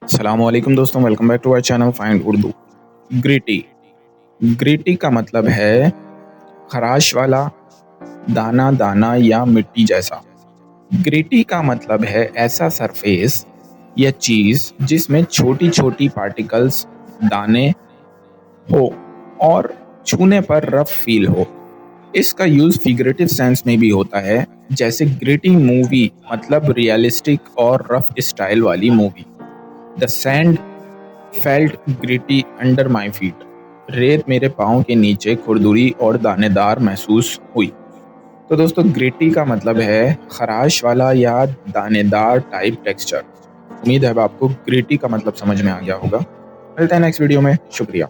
अस्सलामुअलैकुम दोस्तों, welcome back to our channel find Urdu. Gritty gritty का मतलब है खराश वाला, दाना दाना या मिट्टी जैसा। ग्रिटी का मतलब है ऐसा सरफेस या चीज जिसमें छोटी छोटी पार्टिकल्स, दाने हो और छूने पर रफ फील हो। इसका यूज फिगरेटिव सेंस में भी होता है, जैसे ग्रिटी मूवी मतलब रियलिस्टिक और रफ स्टाइल वाली movie. The sand felt gritty under my feet. रेत मेरे पाँव के नीचे खुरदुरी और दानेदार महसूस हुई। तो दोस्तों, ग्रिटी का मतलब है खराश वाला या दानेदार टाइप टेक्सचर। उम्मीद है अब आपको ग्रिटी का मतलब समझ में आ गया होगा। मिलते हैं नेक्स्ट वीडियो में। शुक्रिया।